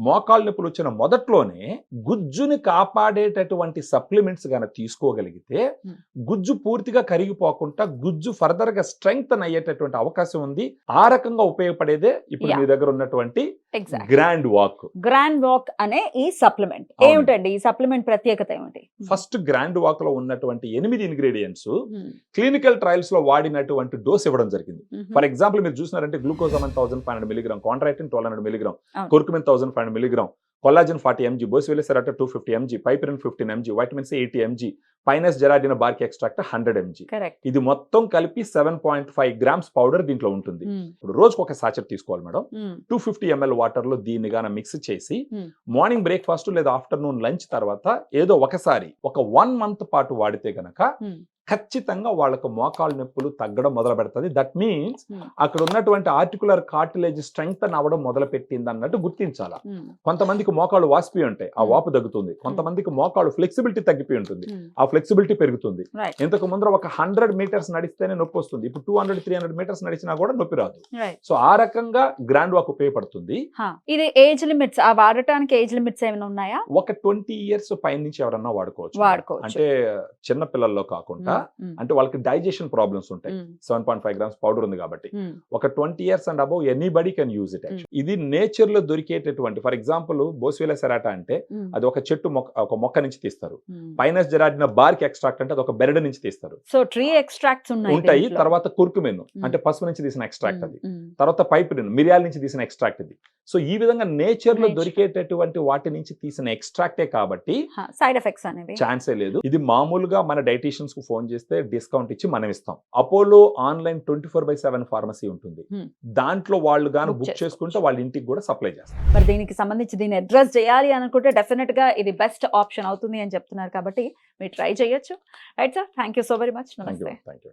మోకాళ్ళ నొప్పులు వచ్చిన మొదట్లోనే గుజ్జుని కాపాడేటటువంటి సప్లిమెంట్స్ గాన తీసుకోగలిగితే గుజ్జు పూర్తిగా కరిగిపోకుండా గుజ్జు ఫర్దర్ గా స్ట్రెంగ్త్ అయ్యేటటువంటి అవకాశం ఉంది. ఆ రకంగా ఉపయోగపడేదే ఇప్పుడు మీ దగ్గర ఉన్నటువంటి గ్రాండ్ వాక్ అనే ఈ సప్లిమెంట్. ఏమిటండి ఈ సప్లిమెంట్ ప్రత్యేకత ఏమిటి? ఫస్ట్ గ్రాండ్ వాక్ లో ఉన్నటువంటి 8 ఇంగ్రీడియంట్స్ క్లినికల్ ట్రయల్స్ లో వాడినటువంటి డోస్ ఇవ్వడం జరిగింది. ఫర్ ఎగ్జాంపుల్ మీరు చూసినారంటే గ్లూకోజామిన్ 1500 mg, కాంట్రాక్టిన్ 1200 mg, curcumin 1500 mg, collagen 40 mg, boswellia serrata 250 mg, piperine 15 mg, vitamin C 80 mg, pinus gerardiana bark extract 100 mg. ఇది మొత్తం కలిపి 7.5 grams పౌడర్ దీంట్లో ఉంటుంది. ఇప్పుడు రోజుకు ఒక సాచెట్ తీసుకోవాలి మేడం. 250 ml వాటర్ లో దీన్ని గాన మిక్స్ చేసి మార్నింగ్ బ్రేక్ఫాస్ట్ లేదా ఆఫ్టర్నూన్ లంచ్ తర్వాత ఏదో ఒకసారి ఒక 1 month పాటు వాడితే గనక ఖచ్చితంగా వాళ్ళకు మోకాళ్ళ నొప్పులు తగ్గడం మొదలు పెడుతుంది. దట్ మీన్స్ అక్కడ ఉన్నటువంటి ఆర్టికులర్ కార్టిలేజ్ స్ట్రెంగ్త్ అవ్వడం మొదలు పెట్టింది అన్నట్టు గుర్తించాలా. కొంతమందికి మోకాళ్ళు వాసిపోయి ఉంటాయి, ఆ వాపు తగ్గుతుంది. కొంతమందికి మోకాళ్ళు ఫ్లెక్సిబిలిటీ తగ్గిపోయి ఉంటుంది, ఆ ఫ్లెక్సిబిలిటీ పెరుగుతుంది. ఇంతకు ముందర ఒక 100 meters నడిస్తేనే నొప్పి వస్తుంది, ఇప్పుడు 200-300 meters నడిచినా కూడా నొప్పి రాదు. సో ఆ రకంగా గ్రాండ్ వాక్ ఉపయోగపడుతుంది. ఇది ఏజ్ లిమిట్స్, ఆ వాడటానికి ఏజ్ లిమిట్స్ ఏమైనా ఉన్నాయా? ఒక 20 years పై నుంచి ఎవరన్నా వాడుకోవచ్చు. అంటే చిన్న పిల్లల్లో కాకుండా, అంటే వాళ్ళకి డైజెషన్ ప్రాబ్లమ్స్ ఉంటాయి. 7.5 grams పౌడర్ ఉంది కాబట్టి ఒక 20 years and above anybody can use it. ఇది నేచర్ లో దొరికేటటువంటి, ఫర్ ఎగ్జాంపుల్ బోసివెలిసెరాటా అంటే అది ఒక చెట్టు ఒక మొక్క నుంచి తీస్తారు. పైనస్ జెరాడినా బార్క్ ఎక్స్ట్రాక్ట్ అంటే అది ఒక బెరడు నుంచి తీస్తారు. సో ట్రీ ఎక్స్ట్రాక్ట్స్ ఉంటాయి. తర్వాత కుర్కుమిన్ అంటే పసుపు నుంచి తీసిన ఎక్స్ట్రాక్ట్ అది. తర్వాత పైపెరిన్ మిరియాల నుంచి తీసిన ఎక్స్ట్రాక్ట్ ఇది. సో ఈ విధంగా నేచర్ లో దొరికేటటువంటి వాటి నుంచి తీసిన ఎక్స్ట్రాక్టే కాబట్టి సైడ్ ఎఫెక్ట్స్ అనేవి ఛాన్సే లేదు. ఇది మామూలుగా మన డైటీషియన్స్ కు ఫోన్ చేస్తే డిస్కౌంట్ ఇచ్చి మనం ఇస్తాం. అపోలో ఆన్లైన్ 24/7 ఫార్మసీ ఉంటుంది, దాంట్లో వాళ్ళు గాను బుక్ చేసుకుంటే వాళ్ళ ఇంటికి కూడా సప్లై చేస్తారు. మరి దీనికి సంబంధించి దీన్ని అడ్రస్ చేయాలి అనుకుంటే డెఫినెట్ గా ఇది బెస్ట్ ఆప్షన్ అవుతుంది అని చెప్తున్నారు కాబట్టి మీరు ట్రై చేయొచ్చు. Right sir, thank you so very much. నమస్తే.